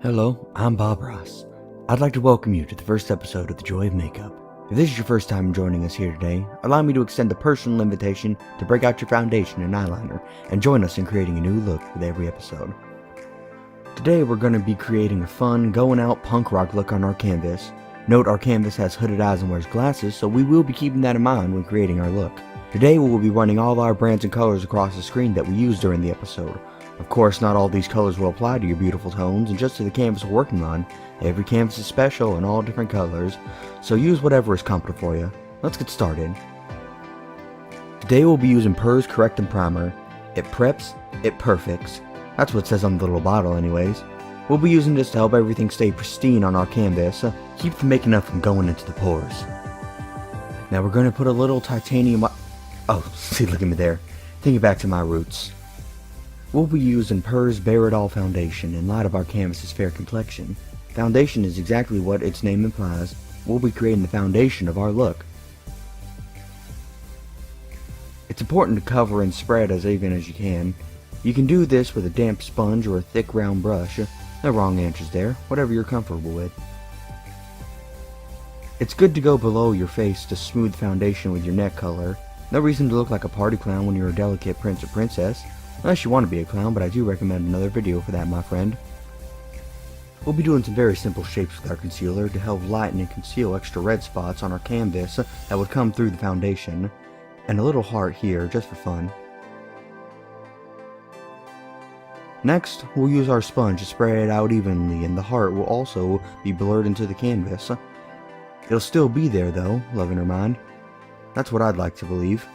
Hello, I'm Bob Ross. I'd like to welcome you to the first episode of The Joy of Makeup. If this is your first time joining us here today, allow me to extend a personal invitation to break out your foundation and eyeliner and join us in creating a new look with every episode. Today we're going to be creating a fun, going out punk rock look on our canvas. Note our canvas has hooded eyes and wears glasses, so we will be keeping that in mind when creating our look. Today we will be running all our brands and colors across the screen that we used during the episode. Of course, not all these colors will apply to your beautiful tones and just to the canvas we're working on. Every canvas is special in all different colors, so use whatever is comfortable for you. Let's get started. Today we'll be using PUR's Correcting Primer. It preps, it perfects. That's what it says on the little bottle anyways. We'll be using this to help everything stay pristine on our canvas, keep from making up from going into the pores. Now we're going to put a little titanium... Oh, see, look at me there. Thinking back to my roots. We'll be using PUR's Bare It All foundation in light of our canvas's fair complexion. Foundation is exactly what its name implies. We'll be creating the foundation of our look. It's important to cover and spread as even as you can. You can do this with a damp sponge or a thick round brush. No wrong answers there, whatever you're comfortable with. It's good to go below your face to smooth foundation with your neck color. No reason to look like a party clown when you're a delicate prince or princess. Unless you want to be a clown, but I do recommend another video for that, my friend. We'll be doing some very simple shapes with our concealer to help lighten and conceal extra red spots on our canvas that would come through the foundation. And a little heart here, just for fun. Next, we'll use our sponge to spread it out evenly, and the heart will also be blurred into the canvas. It'll still be there though, love in her mind. That's what I'd like to believe.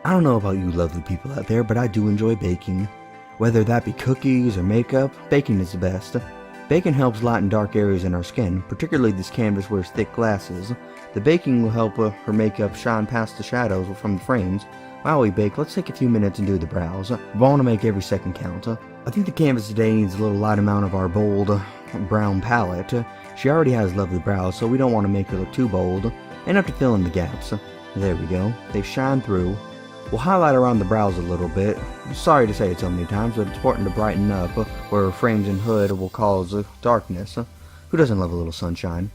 I don't know about you lovely people out there, but I do enjoy baking. Whether that be cookies or makeup, baking is the best. Baking helps lighten dark areas in our skin, particularly this canvas wears thick glasses. The baking will help her makeup shine past the shadows from the frames. While we bake, let's take a few minutes and do the brows. We want to make every second count. I think the canvas today needs a little light amount of our bold brown palette. She already has lovely brows, so we don't want to make her look too bold. Enough to fill in the gaps. There we go. They shine through. We'll highlight around the brows a little bit. Sorry to say it so many times, but it's important to brighten up where frames and hood will cause darkness. Who doesn't love a little sunshine?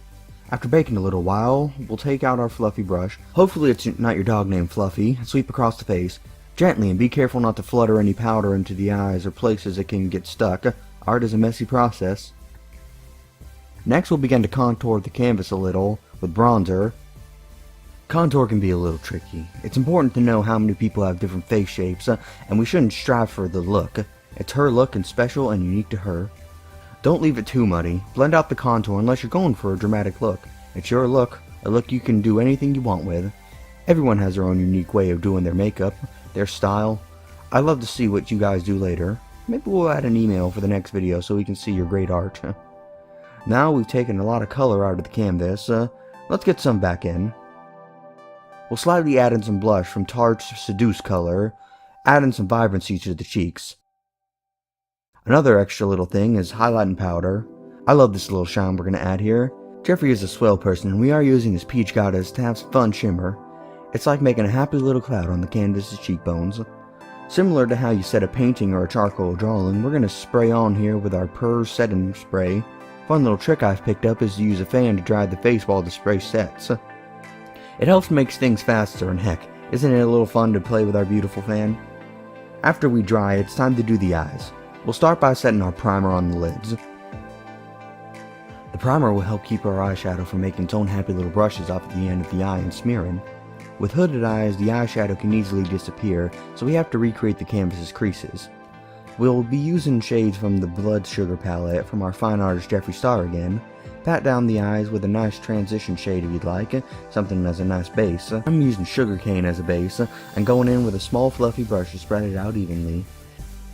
After baking a little while, we'll take out our fluffy brush. Hopefully it's not your dog named Fluffy. Sweep across the face. Gently, and be careful not to flutter any powder into the eyes or places it can get stuck. Art is a messy process. Next we'll begin to contour the canvas a little with bronzer. Contour can be a little tricky. It's important to know how many people have different face shapes, and we shouldn't strive for the look. It's her look and special and unique to her. Don't leave it too muddy. Blend out the contour unless you're going for a dramatic look. It's your look, a look you can do anything you want with. Everyone has their own unique way of doing their makeup, their style. I'd love to see what you guys do later. Maybe we'll add an email for the next video so we can see your great art. Now we've taken a lot of color out of the canvas. Let's get some back in. We'll slightly add in some blush from Tarte's Seduce color, add in some vibrancy to the cheeks. Another extra little thing is highlighting powder. I love this little shine we're going to add here. Jeffrey is a swell person and we are using his Peach Goddess to have some fun shimmer. It's like making a happy little cloud on the canvas's cheekbones. Similar to how you set a painting or a charcoal drawing, we're going to spray on here with our PUR setting spray. Fun little trick I've picked up is to use a fan to dry the face while the spray sets. It helps make things faster, and heck, isn't it a little fun to play with our beautiful fan? After we dry, it's time to do the eyes. We'll start by setting our primer on the lids. The primer will help keep our eyeshadow from making its own happy little brushes off at the end of the eye and smearing. With hooded eyes, the eyeshadow can easily disappear, so we have to recreate the canvas's creases. We'll be using shades from the Blood Sugar palette from our fine artist Jeffree Star again. Pat down the eyes with a nice transition shade if you'd like, something as a nice base. I'm using Sugarcane as a base, and going in with a small fluffy brush to spread it out evenly.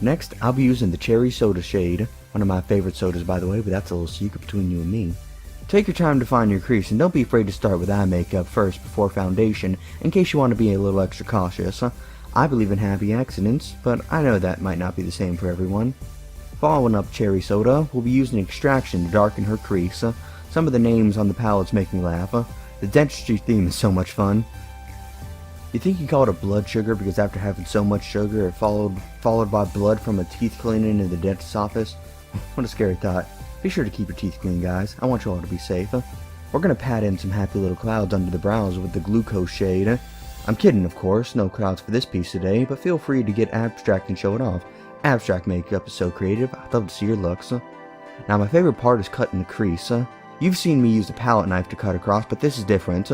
Next, I'll be using the Cherry Soda shade, one of my favorite sodas by the way, but that's a little secret between you and me. Take your time to find your crease, and don't be afraid to start with eye makeup first before foundation, in case you want to be a little extra cautious. I believe in happy accidents, but I know that might not be the same for everyone. Following up Cherry Soda, we'll be using Extraction to darken her crease. Some of the names on the palettes make me laugh. The dentistry theme is so much fun. You think you call it a blood sugar because after having so much sugar it followed by blood from a teeth cleaning in the dentist's office? What a scary thought. Be sure to keep your teeth clean, guys. I want you all to be safe. We're gonna pat in some happy little clouds under the brows with the glucose shade. I'm kidding, of course. No clouds for this piece today, but feel free to get abstract and show it off. Abstract makeup is so creative. I'd love to see your looks. Now, my favorite part is cutting the crease. You've seen me use a palette knife to cut across, but this is different.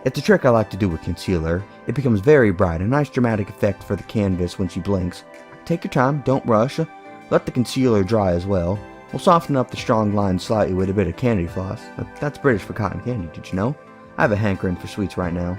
It's a trick I like to do with concealer. It becomes very bright, a nice dramatic effect for the canvas when she blinks. Take your time, don't rush. Let the concealer dry as well. We'll soften up the strong lines slightly with a bit of candy floss. That's British for cotton candy, did you know? I have a hankering for sweets right now.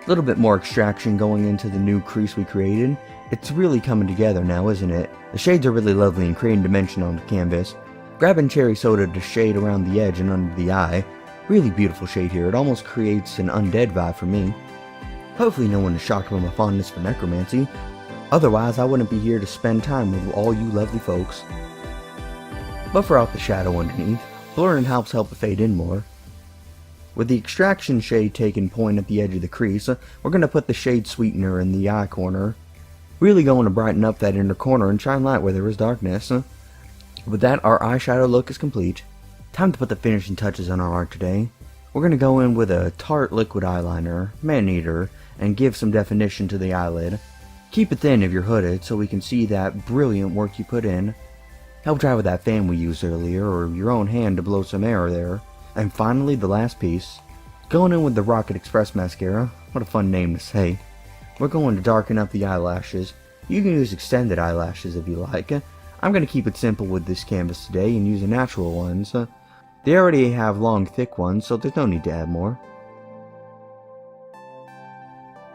A little bit more extraction going into the new crease we created. It's really coming together now, isn't it? The shades are really lovely and creating dimension on the canvas. Grabbing cherry soda to shade around the edge and under the eye. Really beautiful shade here. It almost creates an undead vibe for me. Hopefully no one is shocked by my fondness for necromancy. Otherwise, I wouldn't be here to spend time with all you lovely folks. Buffer out the shadow underneath. Blurring helps it fade in more. With the extraction shade taking point at the edge of the crease, we're going to put the shade sweetener in the eye corner. Really going to brighten up that inner corner and shine light where there is darkness. With that, our eyeshadow look is complete. Time to put the finishing touches on our art today. We're going to go in with a Tarte liquid eyeliner, man-eater, and give some definition to the eyelid. Keep it thin if you're hooded so we can see that brilliant work you put in. Help dry with that fan we used earlier, or your own hand to blow some air there. And finally, the last piece. Going in with the Rocket Express mascara. What a fun name to say. We're going to darken up the eyelashes. You can use extended eyelashes if you like. I'm going to keep it simple with this canvas today and use the natural ones. They already have long, thick ones, so there's no need to add more.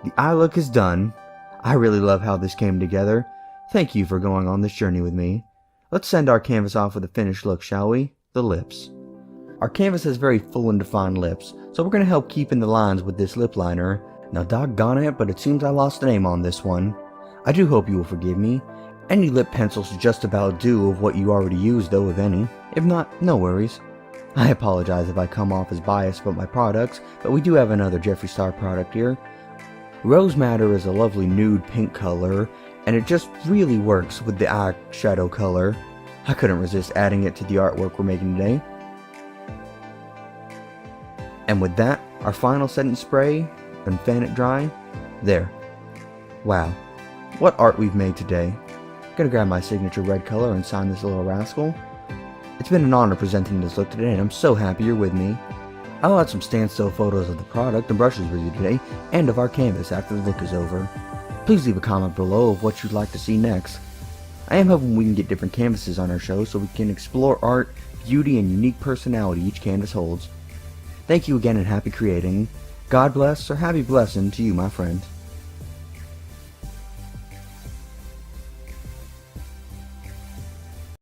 The eye look is done. I really love how this came together. Thank you for going on this journey with me. Let's send our canvas off with a finished look, shall we? The lips. Our canvas has very full and defined lips, so we're going to help keep in the lines with this lip liner. Now doggone it, but it seems I lost the name on this one. I do hope you will forgive me. Any lip pencil should just about do of what you already used though, if any. If not, no worries. I apologize if I come off as biased about my products, but we do have another Jeffree Star product here. Rose Madder is a lovely nude pink color, and it just really works with the eyeshadow color. I couldn't resist adding it to the artwork we're making today. And with that, our final setting spray and fan it dry. There. Wow. What art we've made today. Gonna grab my signature red color and sign this little rascal. It's been an honor presenting this look today, and I'm so happy you're with me. I'll add some standstill photos of the product and brushes with you today, and of our canvas after the look is over. Please leave a comment below of what you'd like to see next. I am hoping we can get different canvases on our show so we can explore art, beauty, and unique personality each canvas holds. Thank you again and happy creating. God bless or happy blessing to you, my friend.